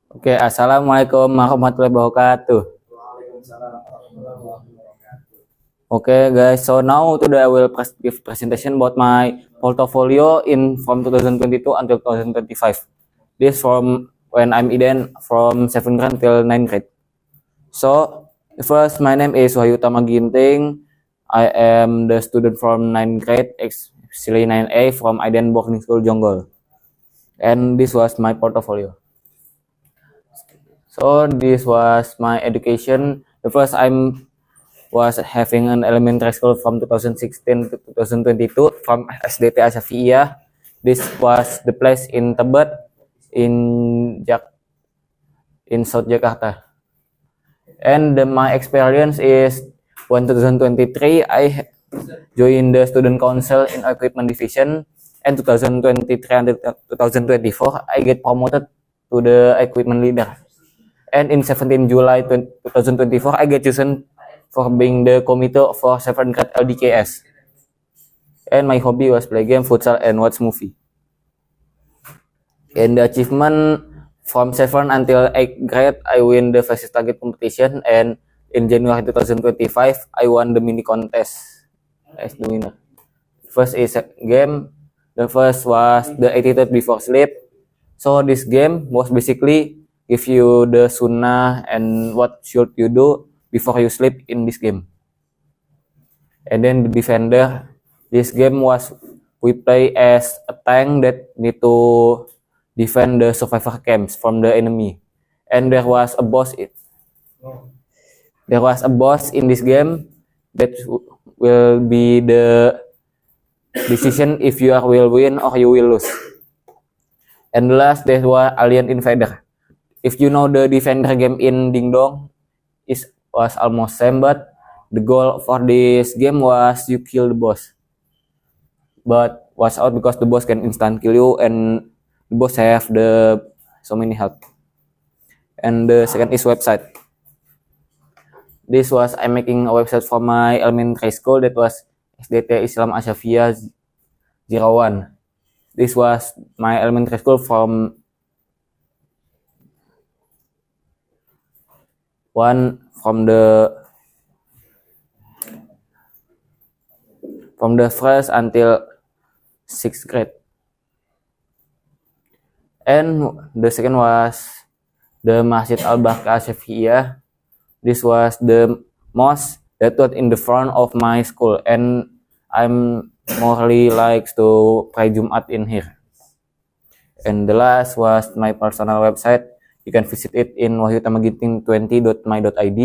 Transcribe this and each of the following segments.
Oke, assalamualaikum warahmatullahi wabarakatuh. Okay, guys. So now today I will give presentation about my portfolio in from 2022 until 2025. This from when I'm in from 7th grade till 9th grade. So first, my name is Wahyu Tama Ginting. I am the student from 9th grade, actually 9A from Iden Boarding School Jonggol. And this was my portfolio. So this was my education. The first was having an elementary school from 2016 to 2022 from SDT Asyafiiyah. This was the place in Tebet in South Jakarta. And my experience is when 2023 I joined the student council in equipment division, and 2023 and 2024 I get promoted to the equipment leader. And in 17 July 2024 I get chosen for being the committee for 7th grade LDKS. And my hobby was play game, futsal, and watch movie. And the achievement from 7 until 8th grade, I win the versus target competition, and in January 2025, I won the mini contest as the winner. First is a game. The first was the attitude before sleep. So this game was basically give you the sunnah and what should you do before you sleep in this game. And then the defender, this game was we play as a tank that need to defend the survivor camps from the enemy. And there was a boss in this game that will be the decision if you will win or you will lose. And the last, there was Alien Invader. If you know the defender game in Ding Dong, it was almost same, but the goal for this game was you kill the boss. But watch out because the boss can instant kill you, and the boss have so many health. And the second is website. This was I'm making a website for my elementary school that was SDT Islam Asyafiiyah 01. This was my elementary school from the first until 6th grade. And the second was the Masjid Al-Barkah Asyafiiyah. This was the mosque that was in the front of my school, and I'm morely likes to pray Jumat in here. And the last was my personal website. You can visit it in wahyutamaginting20.my.id.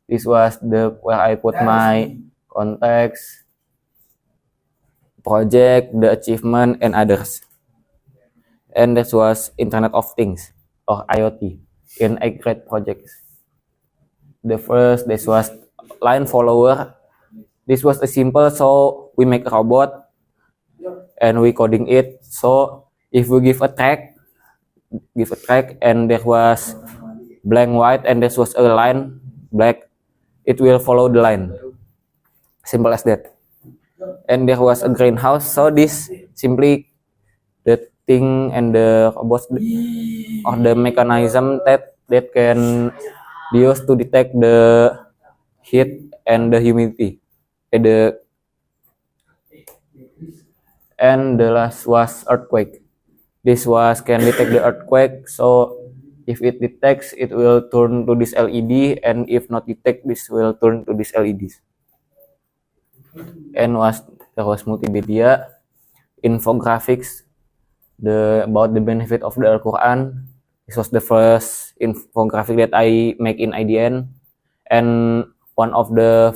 This was where I put my contacts, project, the achievement, and others. And this was Internet of Things or IoT in 8th grade projects. The first, this was line follower. This was a simple, so we make a robot and we coding it. So if we give a track, and there was blank white and this was a line black, it will follow the line. Simple as that. And there was a greenhouse, so this simply the thing and the robot or the mechanism that can be used to detect the heat and the humidity. And the last was earthquake. This can detect the earthquake, so if it detects, it will turn to this LED, and if not detect, this will turn to this LEDs. And there was multimedia, infographics, about the benefit of the Al-Quran. This was the first infographic that I make in IDN, and one of the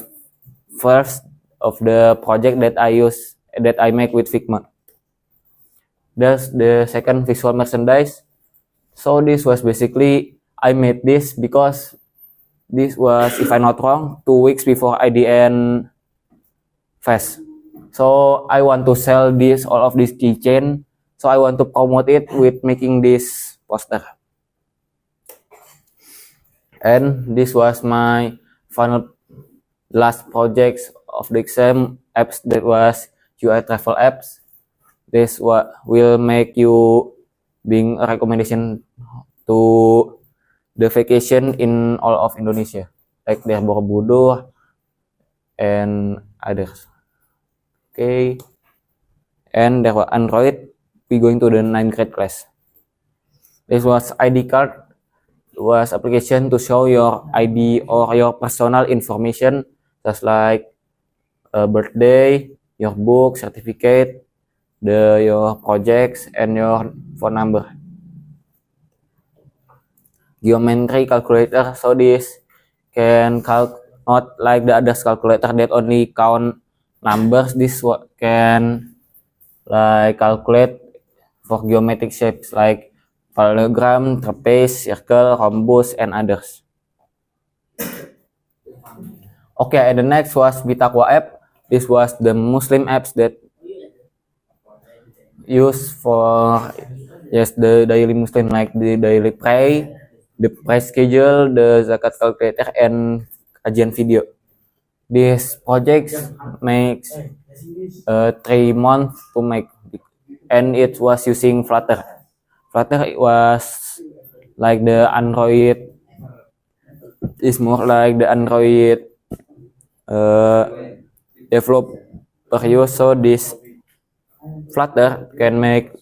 first of the project that I make with Figma. That's the second visual merchandise. So this was basically, I made this because this was, if I'm not wrong, 2 weeks before IDN Fest. So I want to sell all of this keychain. So I want to promote it with making this poster. And this was my last projects of the exam apps, that was UI travel apps. This will make you being a recommendation to the vacation in all of Indonesia, like their Borobudur and others. Okay, and there were Android. We going to the 9th grade class. This was ID card. It was application to show your ID or your personal information, just like birthday, your book, certificate, your projects, and your phone number. Geometry calculator, so this can not like the other calculator that only count numbers. This can like calculate for geometric shapes like parallelogram, trapeze, circle, rhombus, and others. Okay, and the next was Bitaqwa app. This was the Muslim apps that used for the daily Muslim, like the daily pray, the price schedule, the zakat calculator, and kajian video. This project makes 3 months to make, and it was using Flutter. Flutter was like the Android. It's more like the Android developer use. So this Flutter can make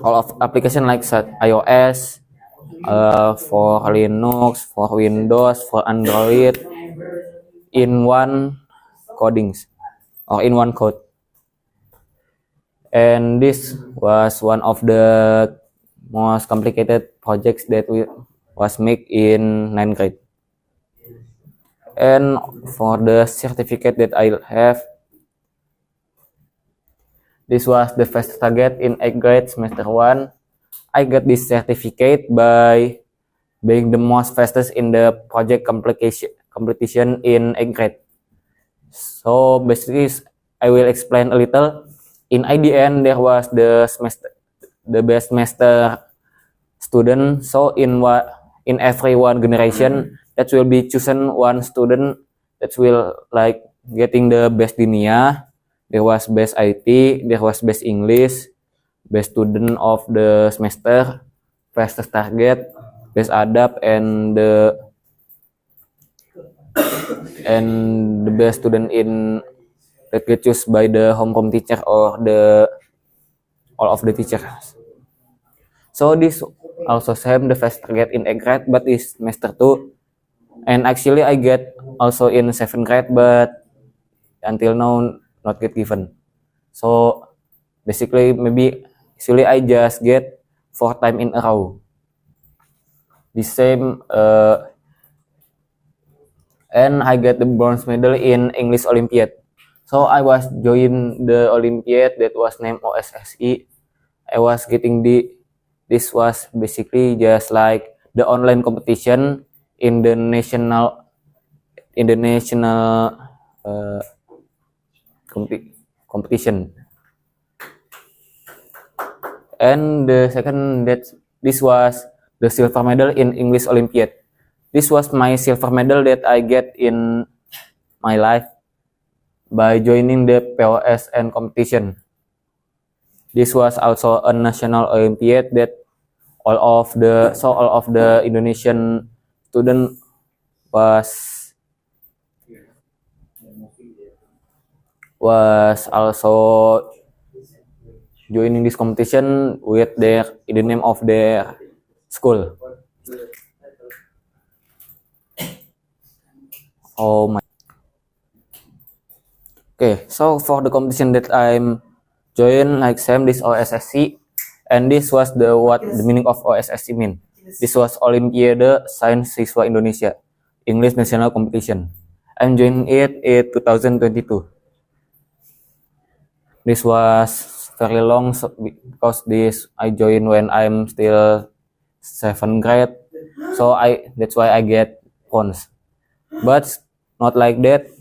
all of application like iOS, for Linux, for Windows, for Android in one codings or in one code. And this was one of the most complicated projects that was made in 9th grade. And for the certificate that I have, this was the first target in 8th grade semester 1. I got this certificate by being the most fastest in the project competition in 8th grade. So basically, I will explain a little. In IDN, there was the best semester student. So in every one generation, that will be chosen one student that will like getting the best dinia. There was best IT, there was best English, best student of the semester, fastest target, best adab, and the best student in that get chosen by the homeroom teacher or all of the teachers. So this also same the first target in 8th grade, but is semester 2, and actually I get also in 7th grade, but until now not get given. So basically maybe actually I just get 4 times in a row. The same, and I get the bronze medal in English Olympiad. So I was join the Olympiad that was named OSSE. I was getting this was basically just like the online competition in the national competition. And the second this was the silver medal in English Olympiad. This was my silver medal that I get in my life by joining the POSN competition. This was also a national Olympiad that all of the Indonesian student was also joining this competition with in the name of their school. Oh my. Okay, so for the competition that I'm join, like same this OSSC, and this was what the meaning of OSSC mean. This was Olimpiade Sains Siswa Indonesia, English National Competition. I'm joining it in 2022. This was very long because this I joined when I'm still 7th grade, so that's why I get points. But not like that.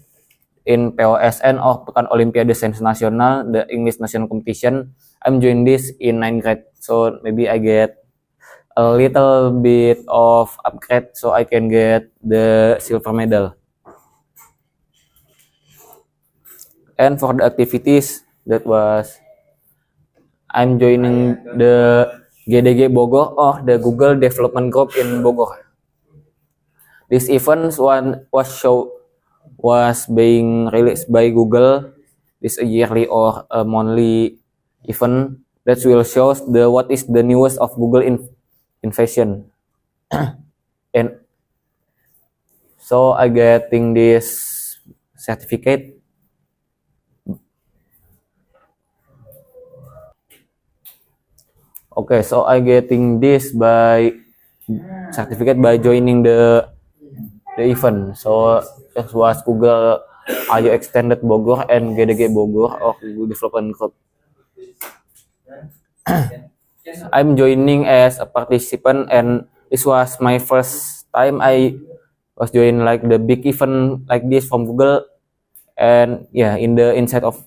In POSN or Pekan Olimpiade Sains Nasional, the English National Competition, I'm joining this in 9th grade. So maybe I get a little bit of upgrade so I can get the silver medal. And for the activities, that was I'm joining the GDG Bogor or the Google Development Group in Bogor. This event was being released by Google. This a yearly or a monthly event that will show what is the newest of Google innovation. And so I getting this certificate. Okay, so I getting this certificate by joining the event. So it was Google I/O Extended Bogor and GDG Bogor or Google Development Group. I'm joining as a participant, and this was my first time I was joining like the big event like this from Google. And yeah, in the inside of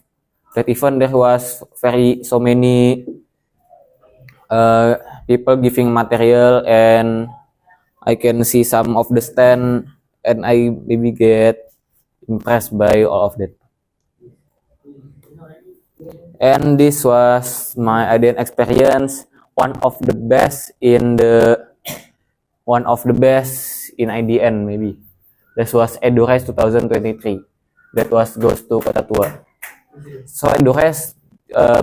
that event there was so many people giving material, and I can see some of the stand, and I maybe get impressed by all of that. And this was my IDN experience, one of the best in IDN maybe. This was EduRace 2023. That goes to Kota Tua. So EduRace,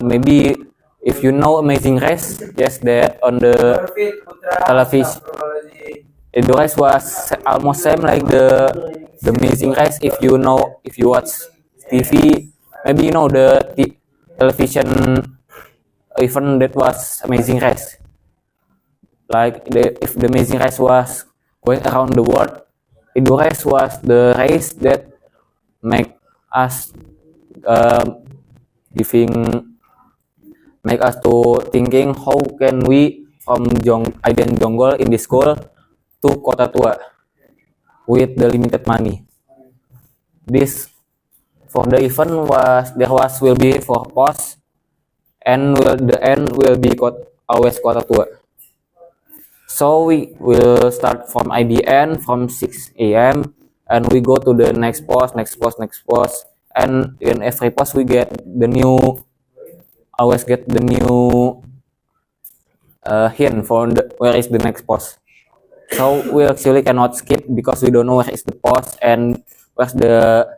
maybe if you know Amazing Race, yes, that on the television, EduRace was almost same like the Amazing Race. If you watch TV, maybe you know the television event that was Amazing Race. Like if the Amazing Race was going around the world, EduRace was the race that make us to thinking how can we from IDN Jonggol in the school to Kota Tua with the limited money. This for the event will be for post, and the end will be always Kota Tua. So we will start from IDN from 6 a.m. and we go to the next post, and in every post we always get the new hint for where is the next post. So we actually cannot skip because we don't know where is the post and where's the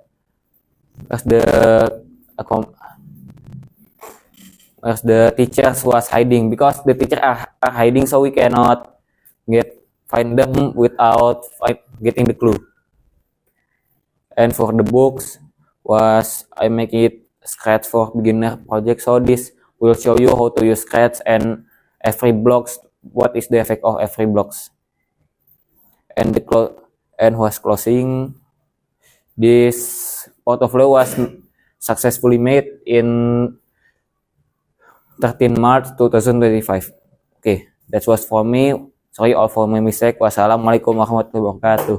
teachers was hiding, because the teachers are hiding, so we cannot find them without getting the clue. And for the books I make it Scratch for beginner project, so this will show you how to use Scratch and every blocks, what is the effect of every blocks. And was closing, this portfolio was successfully made in 13 March 2025. Okay, that was for me. Sorry all for my mistake. Wassalamualaikum warahmatullahi wabarakatuh.